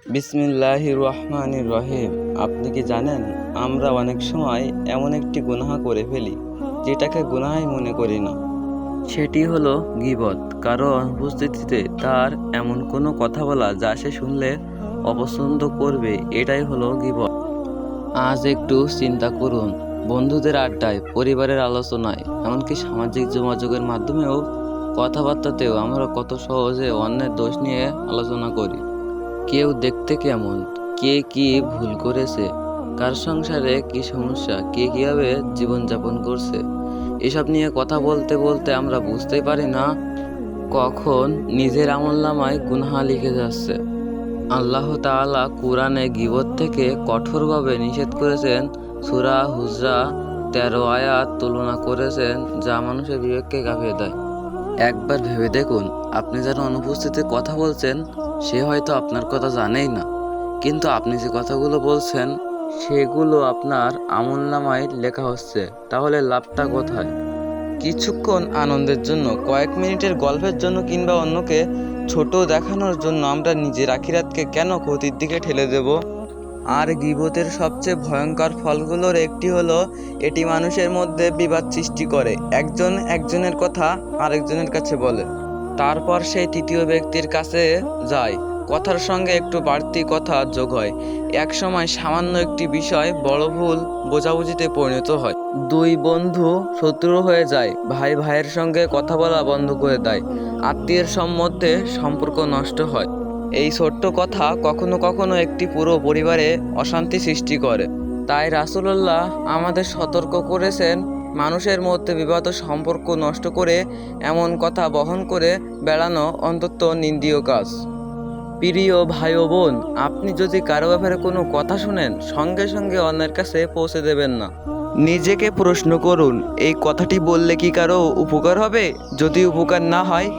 বিসমিল্লাহির রহমানির রহিম। আপনি কি জানেন, আমরা অনেক সময় এমন একটি গুনাহ করে ফেলি যেটাকে গুনাহই মনে করি না। সেটি হলো গীবত। কারো অনুপস্থিতিতে তার এমন কোনো কথা বলা যা সে শুনলে অপছন্দ করবে, এটাই হলো গীবত। আজ একটু চিন্তা করুন, বন্ধুদের আড্ডায়, পরিবারের আলোচনায়, এমনকি সামাজিক যোগাযোগের মাধ্যমেও কথাবার্তাতেও আমরা কত সহজে অন্যের দোষ নিয়ে আলোচনা করি। কেউ দেখতে কেমন, কে কি ভুল করেছে, কার সংসারে কি সমস্যা, কে কিভাবে জীবনযাপন করছে, এসব নিয়ে কথা বলতে বলতে আমরা বুঝতেই পারি না কখন নিজের আমলনামায় গুনাহ লিখে যাচ্ছে। আল্লাহ তাআলা কুরআনে গীবত থেকে কঠোরভাবে নিষেধ করেছেন। সূরা হুজরা 13 আয়াত তুলনা করেছেন, যা মানুষের বিবেককে কাঁপিয়ে দেয়। একবার ভেবে দেখুন, আপনি যার অনুপস্থিতিতে কথা বলছেন সে হয়তো আপনার কথা জানেই না, কিন্তু আপনি যে কথাগুলো বলছেন সেগুলো আপনার আমলনামায় লেখা হচ্ছে। তাহলে লাভটা কোথায়? কিছুক্ষণ আনন্দের জন্য, কয়েক মিনিটের গল্পের জন্য কিংবা অন্যকে ছোট দেখানোর জন্য আমরা নিজের আখিরাতকে কেন ক্ষতির দিকে ঠেলে দেব? আর গীবতের সবচেয়ে ভয়ঙ্কর ফলগুলোর একটি হলো, এটি মানুষের মধ্যে বিবাদ সৃষ্টি করে। একজন একজনের কথা আরেকজনের কাছে বলে, তারপর সেই তৃতীয় ব্যক্তির কাছে যায়, কথার সঙ্গে একটু বাড়তি কথা যোগ হয়। এক সময় সামান্য একটি বিষয় বড় ভুল বোঝাবুঝিতে পরিণত হয়। দুই বন্ধু শত্রু হয়ে যায়, ভাই ভাইয়ের সঙ্গে কথা বলা বন্ধ করে দেয়, আত্মীয়ের মধ্যে সম্পর্ক নষ্ট হয়। এই ছোট্ট কথা কখনো কখনো একটি পুরো পরিবারে অশান্তি সৃষ্টি করে। তাই রাসূলুল্লাহ আমাদের সতর্ক করেছেন, মানুষের মধ্যে বিবাদ ও সম্পর্ক নষ্ট করে এমন কথা বহন করে বেড়ানো অন্তত নিন্দীয় কাজ। প্রিয় ভাই ও বোন, আপনি যদি কারো ব্যাপারে কোনো কথা শুনেন, সঙ্গে সঙ্গে অন্যের কাছে পৌঁছে দেবেন না। নিজেকে প্রশ্ন করুন, এই কথাটি বললে কি কারো উপকার হবে? যদি উপকার না হয়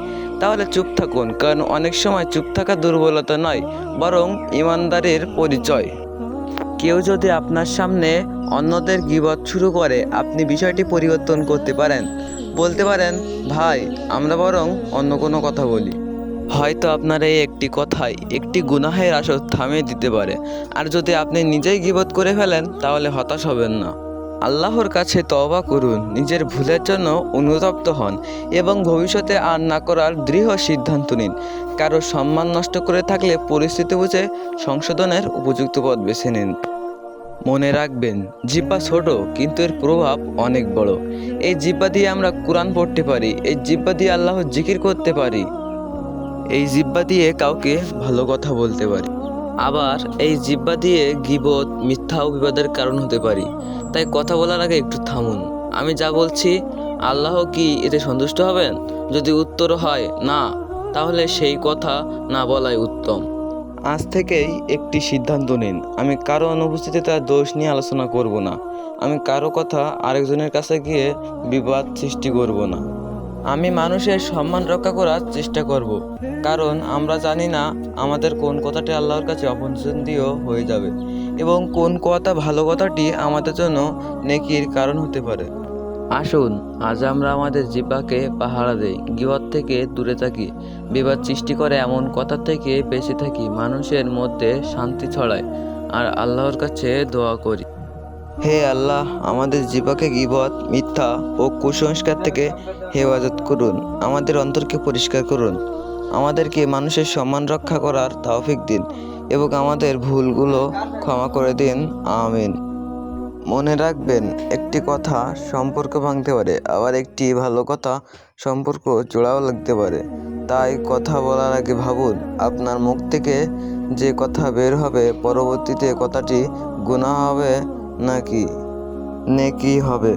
তাহলে চুপ থাকুন, কারণ অনেক সময় চুপ থাকা দুর্বলতা নয়, বরং ইমানদারের পরিচয়। কেউ যদি আপনার সামনে অন্যদের গীবত শুরু করে, আপনি বিষয়টি পরিবর্তন করতে পারেন। বলতে পারেন, ভাই, আমরা বরং অন্য কোনো কথা বলি। হয়তো আপনার এই একটি কথাই একটি গুনাহের আসর থামিয়ে দিতে পারে। আর যদি আপনি নিজেই গীবত করে ফেলেন, তাহলে হতাশ হবেন না। আল্লাহর কাছে তওবা করুন, নিজের ভুলের জন্য অনুতপ্ত হন এবং ভবিষ্যতে আর না করার দৃঢ় সিদ্ধান্ত নিন। কারো সম্মান নষ্ট করে থাকলে পরিস্থিতি বুঝে সংশোধনের উপযুক্ত পথ বেছে নিন। মনে রাখবেন, জিহ্বা ছোট কিন্তু এর প্রভাব অনেক বড়। এই জিহ্বা দিয়ে আমরা কোরআন পড়তে পারি, এই জিহ্বা দিয়ে আল্লাহর জিকির করতে পারি, এই জিহ্বা দিয়ে কাউকে ভালো কথা বলতে পারি। আবার এই জিহ্বা দিয়ে গীবত, মিথ্যা ও বিবাদের কারণ হতে পারি। তাই কথা বলার আগে একটু থামুন। আমি যা বলছি, আল্লাহ কি এতে সন্তুষ্ট হবেন? যদি উত্তর হয় না, তাহলে সেই কথা না বলাই উত্তম। আজ থেকেই একটি সিদ্ধান্ত নিন, আমি কারো অনুপস্থিতিতে তার দোষ নিয়ে আলোচনা করব না। আমি কারো কথা আরেকজনের কাছে গিয়ে বিবাদ সৃষ্টি করব না। আমি মানুষের সম্মান রক্ষা করার চেষ্টা করব, কারণ আমরা জানি না আমাদের কোন কথাটি আল্লাহর কাছে অপছন্দনীয় হয়ে যাবে এবং কোন কথা, ভালো কথাটি আমাদের জন্য নেকির কারণ হতে পারে। আসুন আজ আমরা আমাদের জিহ্বাকে পাহারা দেই, গীবত থেকে দূরে থাকি, বিবাদ সৃষ্টি করে এমন কথা থেকে বেঁচে থাকি, মানুষের মধ্যে শান্তি ছড়ায়, আর আল্লাহর কাছে দোয়া করি। হে আল্লাহ, আমাদের জিহ্বাকে গীবত, মিথ্যা ও কুসংস্কার থেকে হেফাজত করুন। আমাদের অন্তরকে পরিষ্কার করুন। আমাদেরকে মানুষের সম্মান রক্ষা করার তৌফিক দিন এবং আমাদের ভুলগুলো ক্ষমা করে দিন। আমিন। মনে রাখবেন, একটি কথা সম্পর্ক ভাঙতে পারে, আবার একটি ভালো কথা সম্পর্ক জোড়াও লাগতে পারে। তাই কথা বলার আগে ভাবুন, আপনার মুখ থেকে যে কথা বের হবে, পরবর্তীতে কথাটি গুনাহ হবে নাকি নেকি হবে।